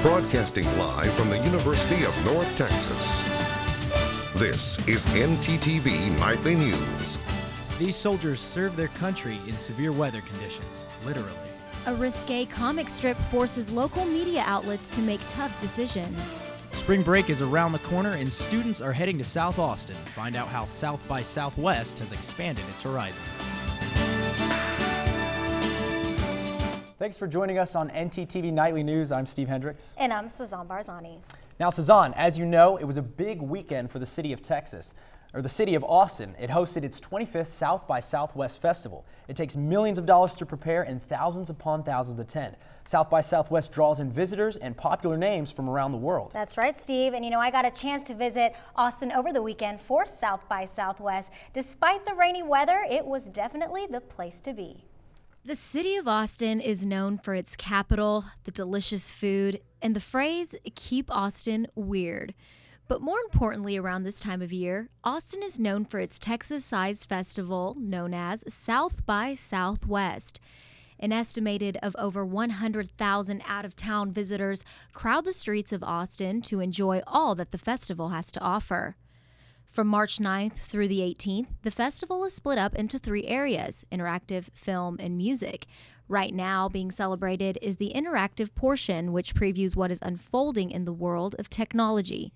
Broadcasting live from the University of North Texas. This is ntTV Nightly News. These soldiers serve their country in severe weather conditions, literally. A risque comic strip forces local media outlets to make tough decisions. Spring break is around the corner and students are heading to South Austin. Find out how South by Southwest has expanded its horizons. Thanks for joining us on ntTV Nightly News. I'm Steve Hendricks. And I'm Suzanne Barzani. Now, Suzanne, as you know, it was a big weekend for the city of the city of Austin. It hosted its 25th South by Southwest Festival. It takes millions of dollars to prepare and thousands upon thousands attend. South by Southwest draws in visitors and popular names from around the world. That's right, Steve. And I got a chance to visit Austin over the weekend for South by Southwest. Despite the rainy weather, it was definitely the place to be. The city of Austin is known for its capital, the delicious food, and the phrase, "Keep Austin weird." But more importantly, around this time of year, Austin is known for its Texas-sized festival known as South by Southwest. An estimated of over 100,000 out-of-town visitors crowd the streets of Austin to enjoy all that the festival has to offer. From March 9th through the 18th, the festival is split up into 3 areas: interactive, film, and music. Right now, being celebrated is the interactive portion, which previews what is unfolding in the world of technology.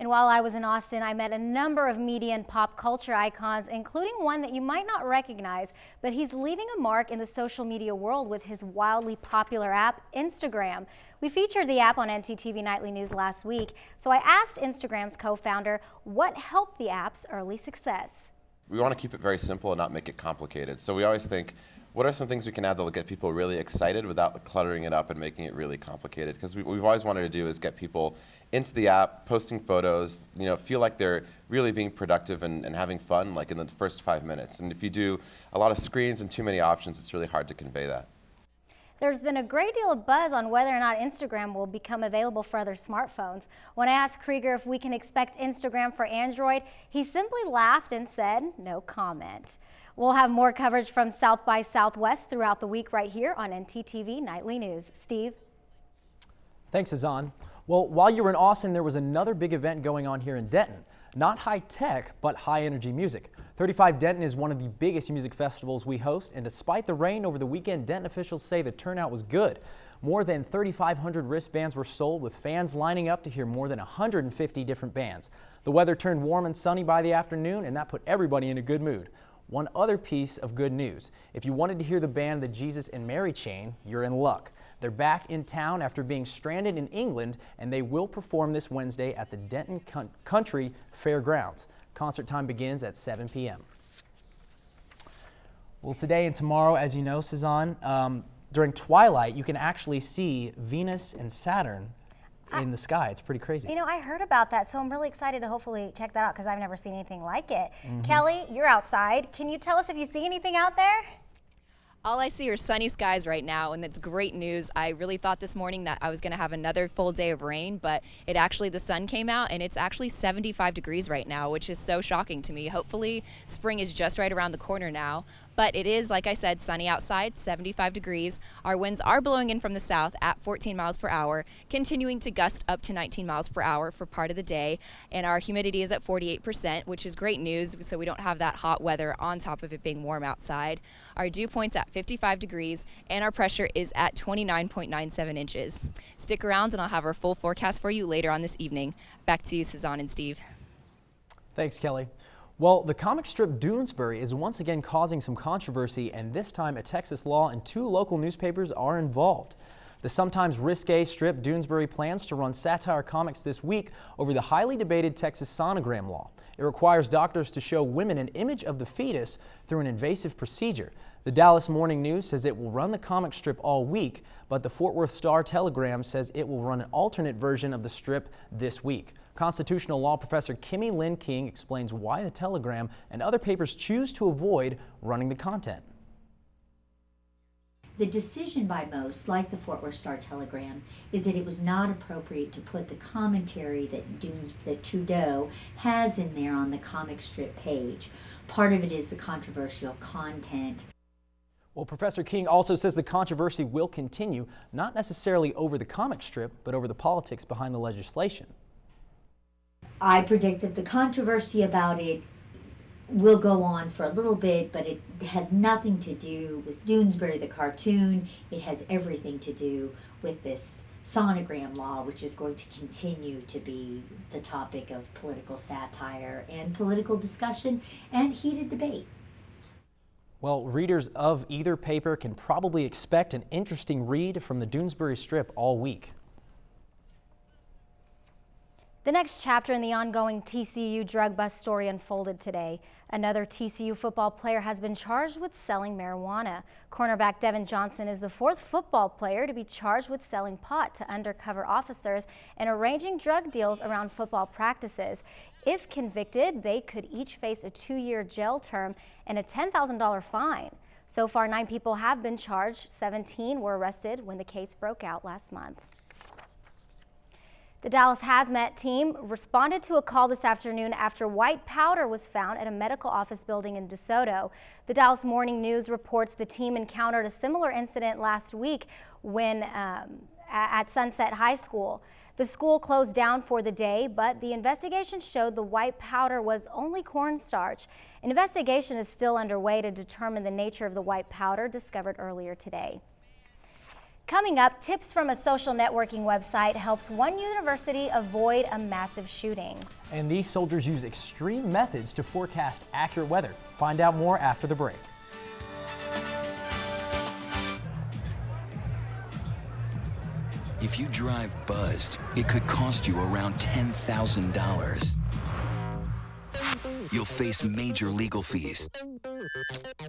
And while I was in Austin, I met a number of media and pop culture icons, including one that you might not recognize, but he's leaving a mark in the social media world with his wildly popular app, Instagram. We featured the app on ntTV Nightly News last week, so I asked Instagram's co-founder what helped the app's early success. We want to keep it very simple and not make it complicated. So we always think, what are some things we can add that will get people really excited without cluttering it up and making it really complicated? Because what we've always wanted to do is get people into the app, posting photos, feel like they're really being productive and having fun, like in the first 5 minutes. And if you do a lot of screens and too many options, it's really hard to convey that. There's been a great deal of buzz on whether or not Instagram will become available for other smartphones. When I asked Krieger if we can expect Instagram for Android, he simply laughed and said, no comment. We'll have more coverage from South by Southwest throughout the week right here on ntTV Nightly News. Steve? Thanks, Suzanne. Well, while you were in Austin, there was another big event going on here in Denton. Not high tech, but high energy music. 35 Denton is one of the biggest music festivals we host, and despite the rain over the weekend, Denton officials say the turnout was good. More than 3,500 wristbands were sold, with fans lining up to hear more than 150 different bands. The weather turned warm and sunny by the afternoon, and that put everybody in a good mood. One other piece of good news: if you wanted to hear the band the Jesus and Mary Chain, you're in luck. They're back in town after being stranded in England, and they will perform this Wednesday at the Denton Country Fairgrounds. Concert time begins at 7 p.m. Well, today and tomorrow, as you know, Suzanne, during twilight, you can actually see Venus and Saturn in the sky. It's pretty crazy. I heard about that, so I'm really excited to hopefully check that out because I've never seen anything like it. Kelly, you're outside. Can you tell us if you see anything out there? All I see are sunny skies right now, and it's great news. I really thought this morning that I was going to have another full day of rain, but the sun came out, and it's actually 75 degrees right now, which is so shocking to me. Hopefully, spring is just right around the corner now. But it is, like I said, sunny outside, 75 degrees. Our winds are blowing in from the south at 14 miles per hour, continuing to gust up to 19 miles per hour for part of the day. And our humidity is at 48%, which is great news, so we don't have that hot weather on top of it being warm outside. Our dew point's at 55 degrees, and our pressure is at 29.97 inches. Stick around, and I'll have our full forecast for you later on this evening. Back to you, Suzanne and Steve. Thanks, Kelly. Well, the comic strip Doonesbury is once again causing some controversy, and this time a Texas law and 2 local newspapers are involved. The sometimes risque strip Doonesbury plans to run satire comics this week over the highly debated Texas sonogram law. It requires doctors to show women an image of the fetus through an invasive procedure. The Dallas Morning News says it will run the comic strip all week, but the Fort Worth Star-Telegram says it will run an alternate version of the strip this week. Constitutional law professor Kimmy Lynn King explains why the Telegram and other papers choose to avoid running the content. The decision by most, like the Fort Worth Star-Telegram, is that it was not appropriate to put the commentary that Trudeau has in there on the comic strip page. Part of it is the controversial content. Well, Professor King also says the controversy will continue, not necessarily over the comic strip, but over the politics behind the legislation. I predict that the controversy about it will go on for a little bit, but it has nothing to do with Doonesbury the cartoon. It has everything to do with this sonogram law, which is going to continue to be the topic of political satire and political discussion and heated debate. Well, readers of either paper can probably expect an interesting read from the Doonesbury strip all week. The next chapter in the ongoing TCU drug bust story unfolded today. Another TCU football player has been charged with selling marijuana. Cornerback Devin Johnson is the fourth football player to be charged with selling pot to undercover officers and arranging drug deals around football practices. If convicted, they could each face a 2-year jail term and a $10,000 fine. So far, 9 people have been charged. 17 were arrested when the case broke out last month. The Dallas Hazmat team responded to a call this afternoon after white powder was found at a medical office building in DeSoto. The Dallas Morning News reports the team encountered a similar incident last week when at Sunset High School. The school closed down for the day, but the investigation showed the white powder was only cornstarch. An investigation is still underway to determine the nature of the white powder discovered earlier today. Coming up, tips from a social networking website helps one university avoid a massive shooting. And these soldiers use extreme methods to forecast accurate weather. Find out more after the break. If you drive buzzed, it could cost you around $10,000. You'll face major legal fees,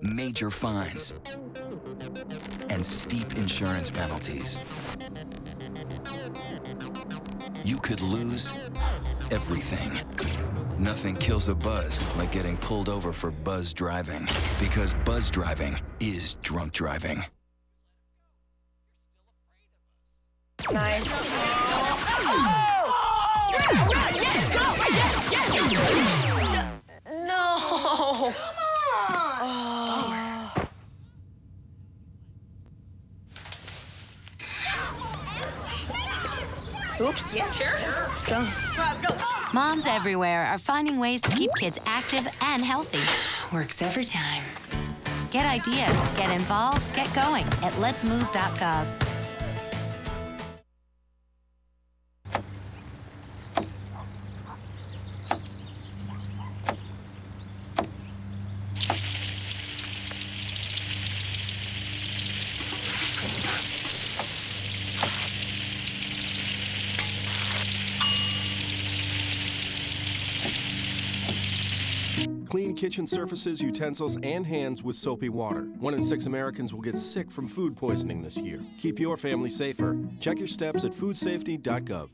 major fines, and steep insurance penalties. You could lose everything. Nothing kills a buzz like getting pulled over for buzz driving, because buzz driving is drunk driving. Nice. Yes, go! Yes! No! Come on! Oops. Yeah, sure. Let's go. Moms everywhere are finding ways to keep kids active and healthy. Works every time. Get ideas, get involved, get going at letsmove.gov. Clean kitchen surfaces, utensils, and hands with soapy water. 1 in 6 Americans will get sick from food poisoning this year. Keep your family safer. Check your steps at foodsafety.gov.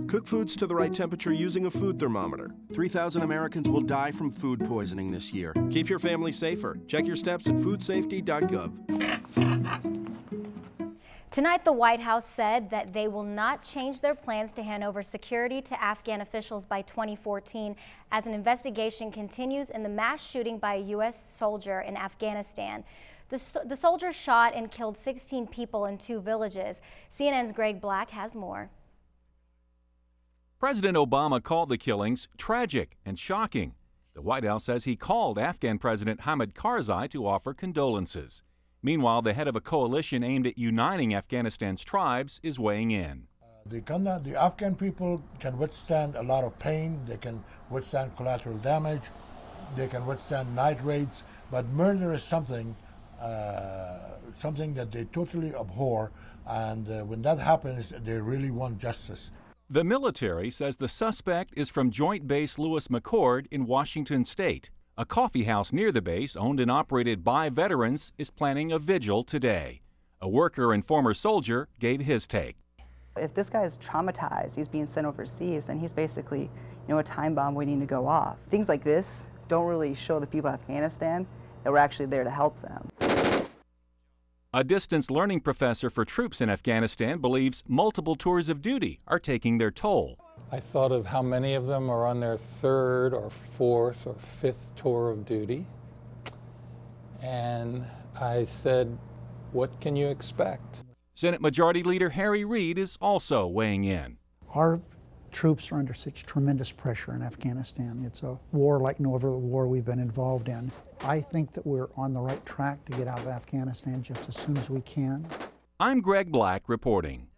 Cook foods to the right temperature using a food thermometer. 3,000 Americans will die from food poisoning this year. Keep your family safer. Check your steps at foodsafety.gov. Tonight, the White House said that they will not change their plans to hand over security to Afghan officials by 2014 as an investigation continues in the mass shooting by a U.S. soldier in Afghanistan. The soldier shot and killed 16 people in 2 villages. CNN's Greg Black has more. President Obama called the killings tragic and shocking. The White House says he called Afghan President Hamid Karzai to offer condolences. Meanwhile, the head of a coalition aimed at uniting Afghanistan's tribes is weighing in. The Afghan people can withstand a lot of pain, they can withstand collateral damage, they can withstand night raids, but murder is something that they totally abhor, and when that happens, they really want justice. The military says the suspect is from Joint Base Lewis McChord in Washington State. A coffee house near the base, owned and operated by veterans, is planning a vigil today. A worker and former soldier gave his take. If this guy is traumatized, he's being sent overseas, then he's basically, a time bomb waiting to go off. Things like this don't really show the people of Afghanistan that we're actually there to help them. A distance learning professor for troops in Afghanistan believes multiple tours of duty are taking their toll. I thought of how many of them are on their third or fourth or fifth tour of duty. And I said, what can you expect? Senate Majority Leader Harry Reid is also weighing in. Our troops are under such tremendous pressure in Afghanistan. It's a war like no other war we've been involved in. I think that we're on the right track to get out of Afghanistan just as soon as we can. I'm Greg Black reporting.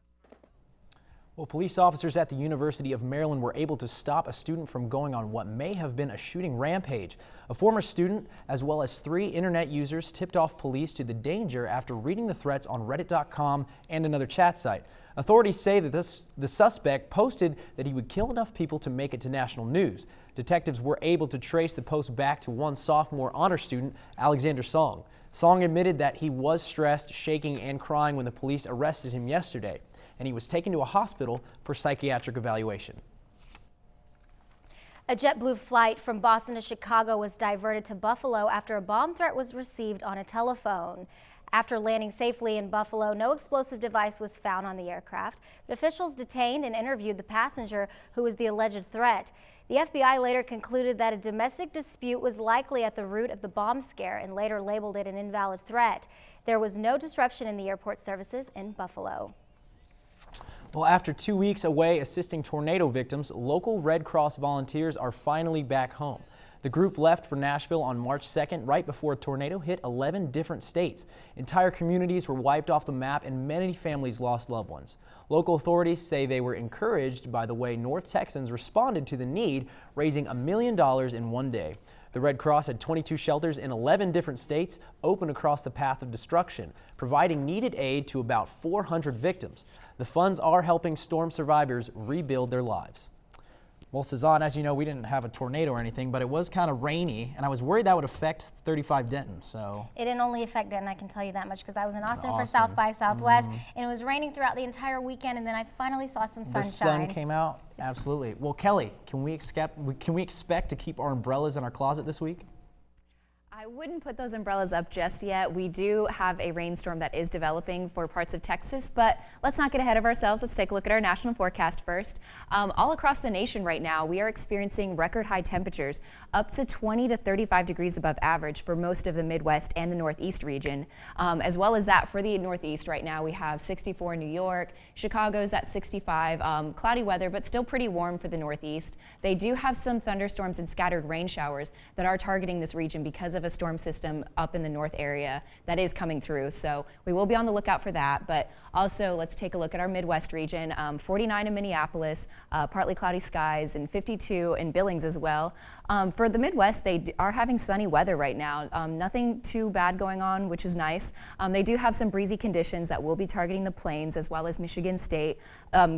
Well, police officers at the University of Maryland were able to stop a student from going on what may have been a shooting rampage. A former student, as well as 3 internet users, tipped off police to the danger after reading the threats on reddit.com and another chat site. Authorities say that the suspect posted that he would kill enough people to make it to national news. Detectives were able to trace the post back to one sophomore honor student, Alexander Song. Song admitted that he was stressed, shaking, and crying when the police arrested him yesterday, and he was taken to a hospital for psychiatric evaluation. A JetBlue flight from Boston to Chicago was diverted to Buffalo after a bomb threat was received on a telephone. After landing safely in Buffalo, no explosive device was found on the aircraft, but officials detained and interviewed the passenger who was the alleged threat. The FBI later concluded that a domestic dispute was likely at the root of the bomb scare and later labeled it an invalid threat. There was no disruption in the airport services in Buffalo. Well, after 2 weeks away assisting tornado victims, local Red Cross volunteers are finally back home. The group left for Nashville on March 2nd, right before a tornado hit 11 different states. Entire communities were wiped off the map and many families lost loved ones. Local authorities say they were encouraged by the way North Texans responded to the need, raising $1 million in one day. The Red Cross had 22 shelters in 11 different states open across the path of destruction, providing needed aid to about 400 victims. The funds are helping storm survivors rebuild their lives. Well, Cezanne, as you know, we didn't have a tornado or anything, but it was kind of rainy, and I was worried that would affect 35 Denton. So it didn't only affect Denton, I can tell you that much, because I was in Austin for South by Southwest, and it was raining throughout the entire weekend, and then I finally saw some sunshine. The sun came out, absolutely. Well, Kelly, can we expect to keep our umbrellas in our closet this week? I wouldn't put those umbrellas up just yet. We do have a rainstorm that is developing for parts of Texas, but let's not get ahead of ourselves. Let's take a look at our national forecast first. All across the nation right now, we are experiencing record high temperatures, up to 20 to 35 degrees above average for most of the Midwest and the Northeast region. As well as that for the Northeast right now, we have 64 in New York, Chicago's at 65, cloudy weather, but still pretty warm for the Northeast. They do have some thunderstorms and scattered rain showers that are targeting this region because of a storm system up in the north area that is coming through. So we will be on the lookout for that. But also, let's take a look at our Midwest region. 49 in Minneapolis, partly cloudy skies, and 52 in Billings as well. For the Midwest, they are having sunny weather right now. Nothing too bad going on, which is nice. They do have some breezy conditions that will be targeting the plains as well as Michigan State,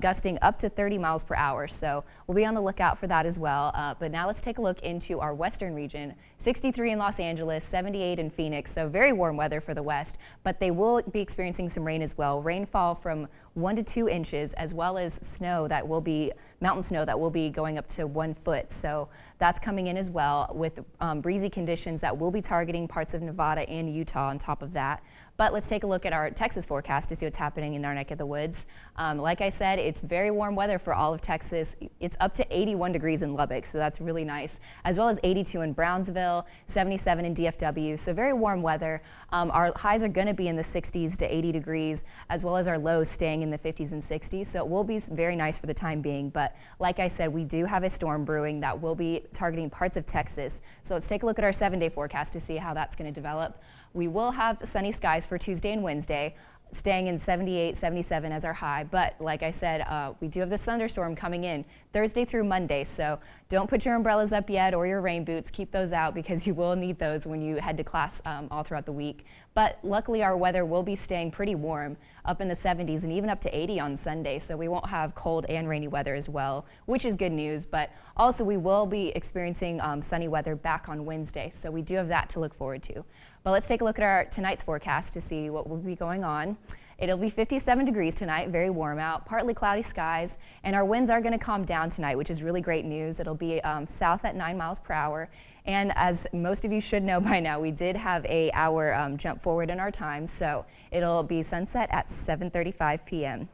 gusting up to 30 miles per hour. So we'll be on the lookout for that as well. But now let's take a look into our western region. 63 in Los Angeles, 78 in Phoenix, so very warm weather for the west, but they will be experiencing some rain as well. Rainfall from 1 to 2 inches, as well as snow that will be, mountain snow that will be going up to 1 foot. So that's coming in as well with breezy conditions that will be targeting parts of Nevada and Utah on top of that. But let's take a look at our Texas forecast to see what's happening in our neck of the woods. Like I said, it's very warm weather for all of Texas. It's up to 81 degrees in Lubbock, so that's really nice, as well as 82 in Brownsville, 77 in DFW, so very warm weather. Our highs are going to be in the 60s to 80 degrees, as well as our lows staying in the 50s and 60s, so it will be very nice for the time being. But like I said, we do have a storm brewing that will be targeting parts of Texas. So let's take a look at our 7-day forecast to see how that's going to develop. We will have sunny skies for Tuesday and Wednesday, staying in 78, 77 as our high. But like I said, we do have this thunderstorm coming in Thursday through Monday. So don't put your umbrellas up yet or your rain boots. Keep those out because you will need those when you head to class all throughout the week. But luckily our weather will be staying pretty warm, up in the 70s and even up to 80 on Sunday. So we won't have cold and rainy weather as well, which is good news. But also we will be experiencing sunny weather back on Wednesday. So we do have that to look forward to. But let's take a look at our tonight's forecast to see what will be going on. It'll be 57 degrees tonight, very warm out, partly cloudy skies, and our winds are going to calm down tonight, which is really great news. It'll be south at 9 miles per hour. And as most of you should know by now, we did have a hour jump forward in our time, so it'll be sunset at 7:35 p.m.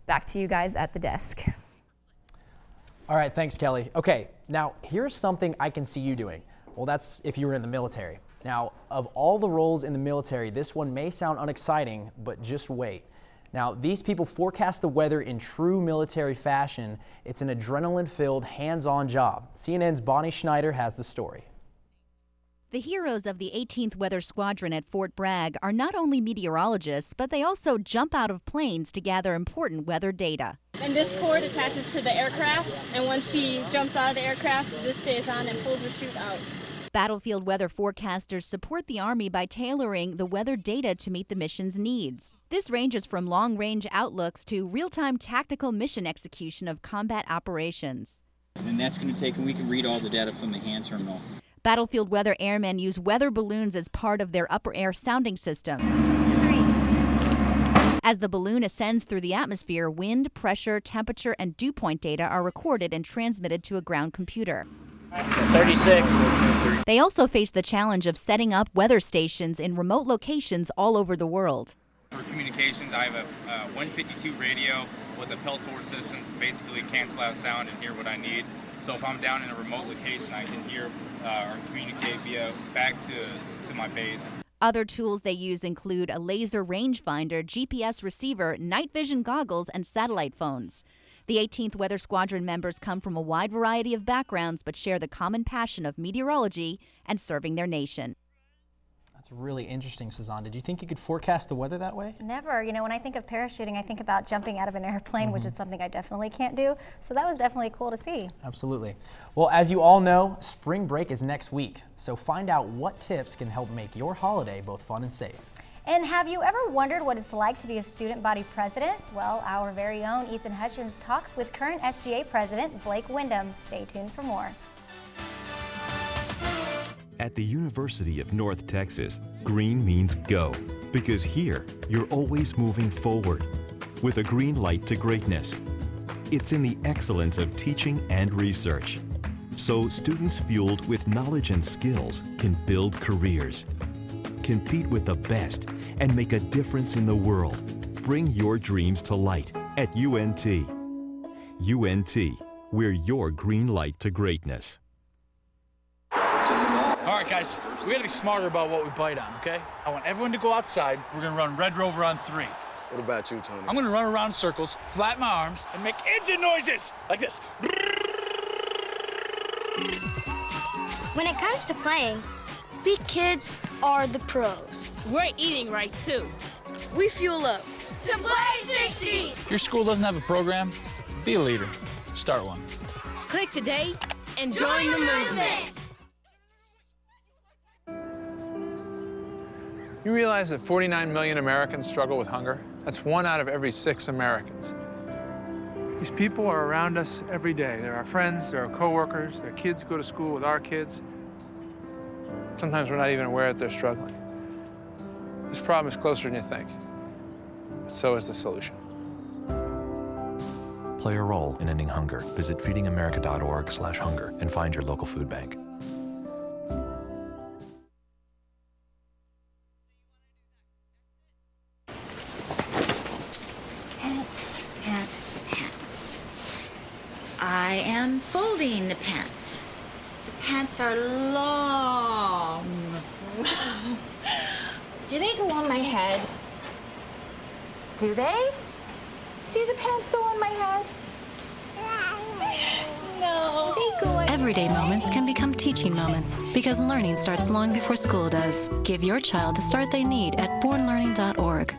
Back to you guys at the desk. All right, thanks, Kelly. Okay, now here's something I can see you doing. Well, that's if you were in the military. Now, of all the roles in the military, this one may sound unexciting, but just wait. Now, these people forecast the weather in true military fashion. It's an adrenaline-filled, hands-on job. CNN's Bonnie Schneider has the story. The heroes of the 18th Weather Squadron at Fort Bragg are not only meteorologists, but they also jump out of planes to gather important weather data. And this cord attaches to the aircraft, and when she jumps out of the aircraft, this stays on and pulls her chute out. Battlefield weather forecasters support the Army by tailoring the weather data to meet the mission's needs. This ranges from long-range outlooks to real-time tactical mission execution of combat operations. And that's going to take, and we can read all the data from the hand terminal. Battlefield weather airmen use weather balloons as part of their upper air sounding system. As the balloon ascends through the atmosphere, wind, pressure, temperature, and dew point data are recorded and transmitted to a ground computer. 36. They also face the challenge of setting up weather stations in remote locations all over the world. For communications, I have a 152 radio with a Peltor system to basically cancel out sound and hear what I need. So if I'm down in a remote location, I can hear or communicate via back to my base. Other tools they use include a laser rangefinder, GPS receiver, night vision goggles, and satellite phones. The 18th Weather Squadron members come from a wide variety of backgrounds but share the common passion of meteorology and serving their nation. That's really interesting, Suzanne. Did you think you could forecast the weather that way? Never. You know, when I think of parachuting, I think about jumping out of an airplane, which is something I definitely can't do. So that was definitely cool to see. Absolutely. Well, as you all know, spring break is next week. So find out what tips can help make your holiday both fun and safe. And have you ever wondered what it's like to be a student body president? Well, our very own Ethan Hutchins talks with current SGA president Blake Wyndham. Stay tuned for more. At the University of North Texas, green means go, because here you're always moving forward with a green light to greatness. It's in the excellence of teaching and research. So students fueled with knowledge and skills can build careers, compete with the best, and make a difference in the world. Bring your dreams to light at UNT. UNT, we're your green light to greatness. All right, guys, we gotta be smarter about what we bite on, okay? I want everyone to go outside. We're gonna run Red Rover on 3. What about you, Tony? I'm gonna run around in circles, flat my arms, and make engine noises like this. When it comes to playing, we kids are the pros. We're eating right, too. We fuel up to play 60. Your school doesn't have a program? Be a leader. Start one. Click today and join the movement. You realize that 49 million Americans struggle with hunger? That's 1 out of every 6 Americans. These people are around us every day. They're our friends, they're our coworkers, their kids go to school with our kids. Sometimes we're not even aware that they're struggling. This problem is closer than you think. So is the solution. Play a role in ending hunger. Visit feedingamerica.org/hunger and find your local food bank. Pants, pants, pants. I am folding the pants. The pants are long. Do they go on my head? Do they? Do the pants go on my head? No. They go on. Everyday moments can become teaching moments because learning starts long before school does. Give your child the start they need at bornlearning.org.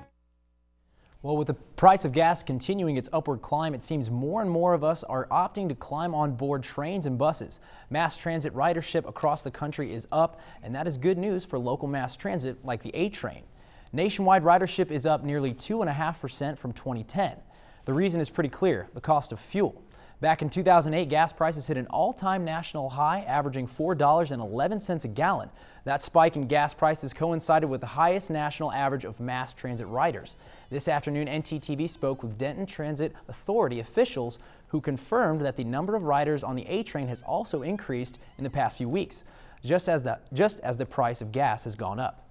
Well, with the price of gas continuing its upward climb, it seems more and more of us are opting to climb on board trains and buses. Mass transit ridership across the country is up, and that is good news for local mass transit like the A train. Nationwide ridership is up nearly 2.5% from 2010. The reason is pretty clear: the cost of fuel. Back in 2008, gas prices hit an all-time national high, averaging $4.11 a gallon. That spike in gas prices coincided with the highest national average of mass transit riders. This afternoon, ntTV spoke with Denton Transit Authority officials who confirmed that the number of riders on the A train has also increased in the past few weeks, just as the price of gas has gone up.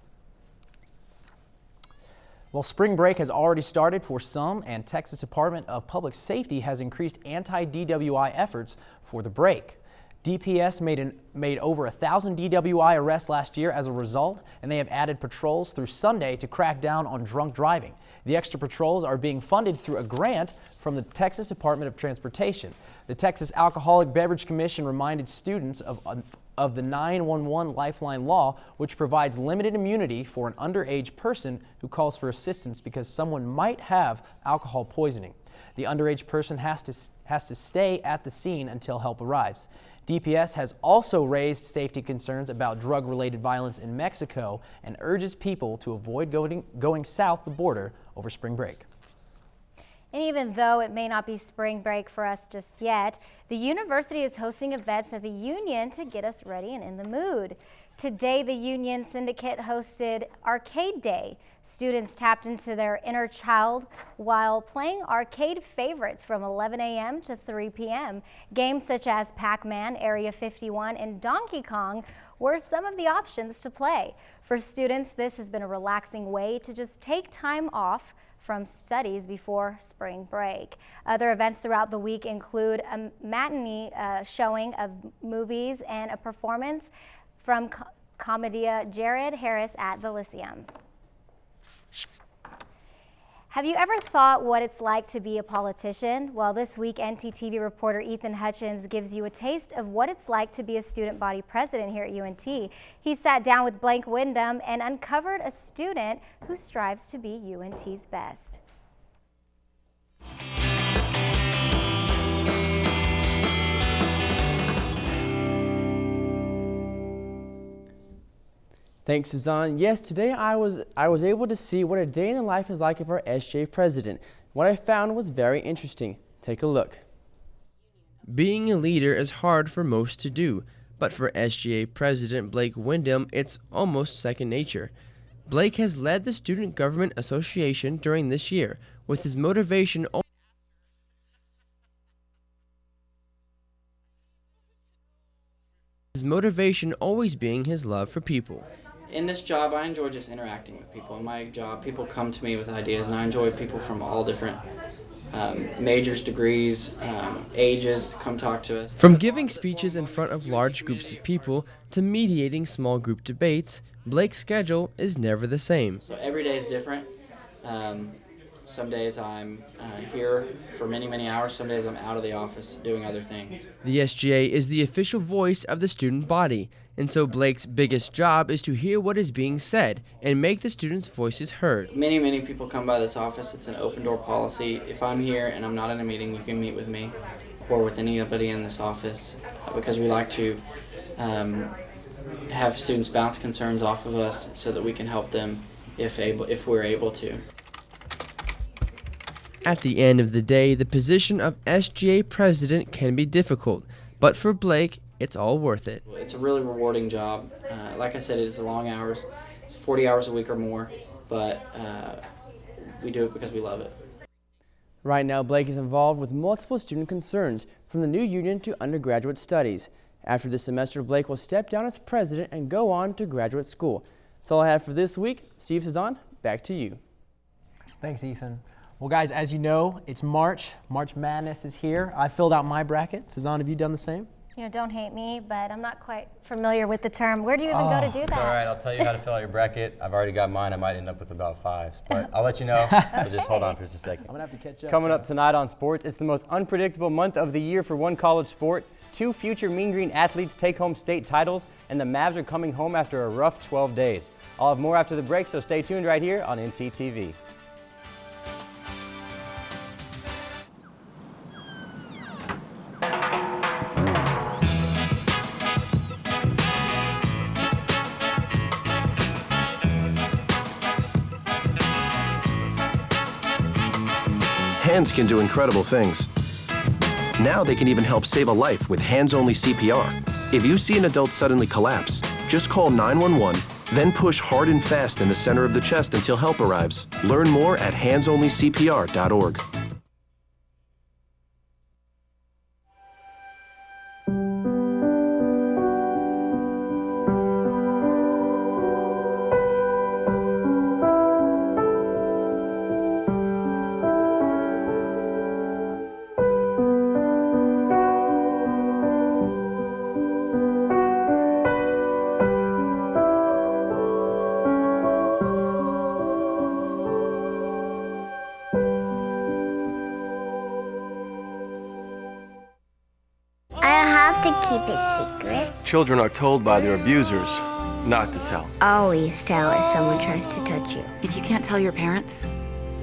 Well, spring break has already started for some, and Texas Department of Public Safety has increased anti-DWI efforts for the break. DPS made over 1,000 DWI arrests last year as a result, and they have added patrols through Sunday to crack down on drunk driving. The extra patrols are being funded through a grant from the Texas Department of Transportation. The Texas Alcoholic Beverage Commission reminded students of the 911 Lifeline law, which provides limited immunity for an underage person who calls for assistance because someone might have alcohol poisoning. The underage person has to stay at the scene until help arrives. DPS has also raised safety concerns about drug-related violence in Mexico and urges people to avoid going south the border over spring break. And even though it may not be spring break for us just yet, the university is hosting events at the Union to get us ready and in the mood. Today, the Union Syndicate hosted Arcade Day. Students tapped into their inner child while playing arcade favorites from 11 a.m. to 3 p.m. Games such as Pac-Man, Area 51, and Donkey Kong were some of the options to play. For students, this has been a relaxing way to just take time off from studies before spring break. Other events throughout the week include a matinee showing of movies and a performance from Commedia Jared Harris at the Lyceum. Have you ever thought what it's like to be a politician? Well, this week, ntTV reporter Ethan Hutchins gives you a taste of what it's like to be a student body president here at UNT. He sat down with Blake Wyndham and uncovered a student who strives to be UNT's best. Thanks, Suzanne. Yes, today I was able to see what a day in the life is like of our SGA president. What I found was very interesting. Take a look. Being a leader is hard for most to do, but for SGA President Blake Wyndham, it's almost second nature. Blake has led the Student Government Association during this year, with his motivation always being his love for people. In this job, I enjoy just interacting with people. In my job, people come to me with ideas, and I enjoy people from all different majors, degrees, ages come talk to us. From giving speeches in front of large groups of people to mediating small group debates, Blake's schedule is never the same. So every day is different. Some days I'm here for many, many hours. Some days I'm out of the office doing other things. The SGA is the official voice of the student body, and so Blake's biggest job is to hear what is being said and make the students' voices heard. Many, many people come by this office. It's an open door policy. If I'm here and I'm not in a meeting, you can meet with me or with anybody in this office because we like to have students bounce concerns off of us so that we can help them if we're able to. At the end of the day, the position of SGA president can be difficult, but for Blake, it's all worth it. It's a really rewarding job. Like I said, it's long hours. It's 40 hours a week or more, but we do it because we love it. Right now, Blake is involved with multiple student concerns, from the new union to undergraduate studies. After this semester, Blake will step down as president and go on to graduate school. That's all I have for this week. Steve, Suzanne, back to you. Thanks, Ethan. Well, guys, as you know, it's March. March Madness is here. I filled out my bracket. Suzanne, have you done the same? You know, don't hate me, but I'm not quite familiar with the term. Where do you even go to do that? It's all right. I'll tell you how to fill out your bracket. I've already got mine. I might end up with about 5s, but I'll let you know. So just hold on for just a second. I'm going to have to catch up. Coming up tonight on sports, it's the most unpredictable month of the year for one college sport. 2 future Mean Green athletes take home state titles, and the Mavs are coming home after a rough 12 days. I'll have more after the break, so stay tuned right here on ntTV. Hands can do incredible things. Now they can even help save a life with hands-only CPR. If you see an adult suddenly collapse, just call 911 Then push hard and fast in the center of the chest until help arrives. Learn more at handsonlycpr.org. Keep it secret. Children are told by their abusers not to tell. Always tell if someone tries to touch you. If you can't tell your parents,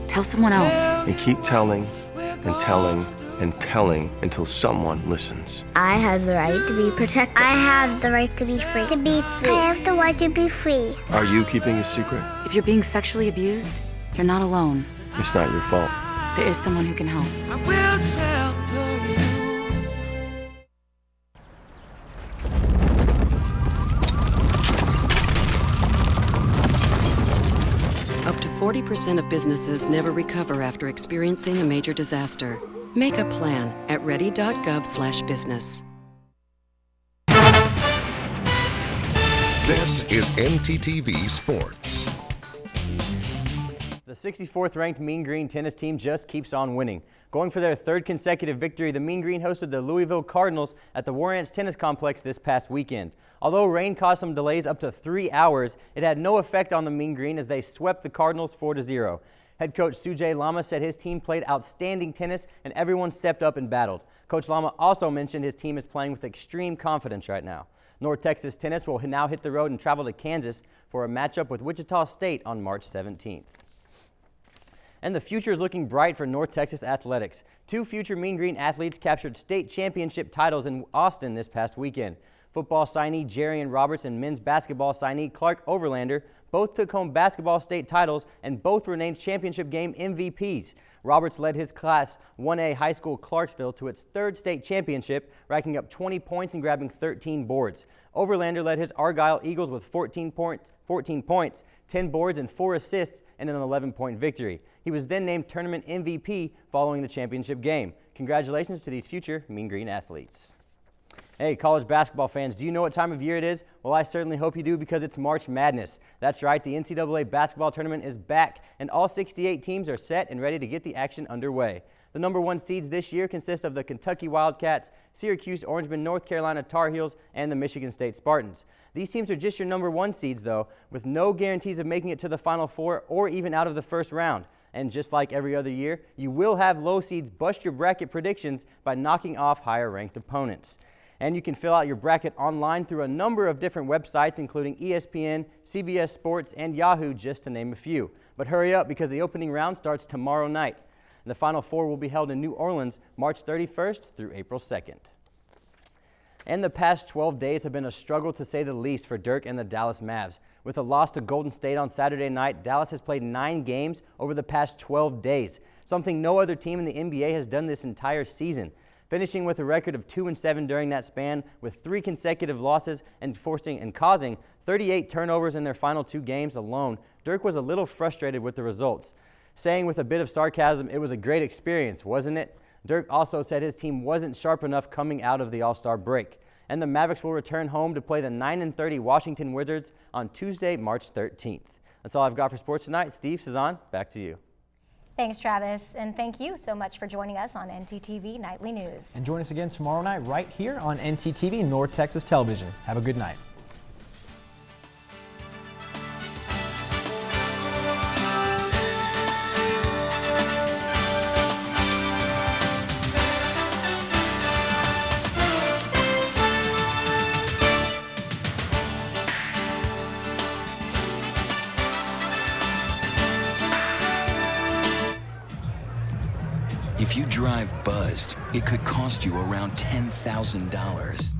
tell someone else. And keep telling and telling and telling until someone listens. I have the right to be protected. I have the right to be free. To be free. I have the right to be free. Are you keeping a secret? If you're being sexually abused, you're not alone. It's not your fault. There is someone who can help. I will shelter you. Up to 40% of businesses never recover after experiencing a major disaster. Make a plan at ready.gov/business. This is ntTV Sports. The 64th ranked Mean Green tennis team just keeps on winning. Going for their third consecutive victory, the Mean Green hosted the Louisville Cardinals at the War Ants Tennis Complex this past weekend. Although rain caused some delays up to 3 hours, it had no effect on the Mean Green as they swept the Cardinals 4-0. Head coach Sujay Lama said his team played outstanding tennis and everyone stepped up and battled. Coach Lama also mentioned his team is playing with extreme confidence right now. North Texas Tennis will now hit the road and travel to Kansas for a matchup with Wichita State on March 17th. And the future is looking bright for North Texas athletics. Two future Mean Green athletes captured state championship titles in Austin this past weekend. Football signee Jerian Roberts and men's basketball signee Clark Overlander both took home basketball state titles and both were named championship game MVPs. Roberts led his Class 1A high school Clarksville to its third state championship, racking up 20 points and grabbing 13 boards. Overlander led his Argyle Eagles with 14 points, 10 boards, and 4 assists in an 11-point victory. He was then named tournament MVP following the championship game. Congratulations to these future Mean Green athletes. Hey, college basketball fans, do you know what time of year it is? Well, I certainly hope you do because it's March Madness. That's right, the NCAA basketball tournament is back, and all 68 teams are set and ready to get the action underway. The number 1 seeds this year consist of the Kentucky Wildcats, Syracuse Orangemen, North Carolina Tar Heels, and the Michigan State Spartans. These teams are just your number 1 seeds, though, with no guarantees of making it to the Final Four or even out of the first round. And just like every other year, you will have low seeds bust your bracket predictions by knocking off higher-ranked opponents. And you can fill out your bracket online through a number of different websites, including ESPN, CBS Sports, and Yahoo, just to name a few. But hurry up because the opening round starts tomorrow night. And the Final Four will be held in New Orleans March 31st through April 2nd. And the past 12 days have been a struggle to say the least for Dirk and the Dallas Mavs. With a loss to Golden State on Saturday night, Dallas has played 9 games over the past 12 days, something no other team in the NBA has done this entire season. Finishing with a record of 2-7 during that span with 3 consecutive losses and causing 38 turnovers in their final 2 games alone, Dirk was a little frustrated with the results, saying with a bit of sarcasm, "It was a great experience, wasn't it?" Dirk also said his team wasn't sharp enough coming out of the All-Star break. And the Mavericks will return home to play the 9-30 Washington Wizards on Tuesday, March 13th. That's all I've got for sports tonight. Steve, Cezanne, back to you. Thanks, Travis, and thank you so much for joining us on ntTV Nightly News. And join us again tomorrow night right here on ntTV North Texas Television. Have a good night. If you drive buzzed, it could cost you around $10,000.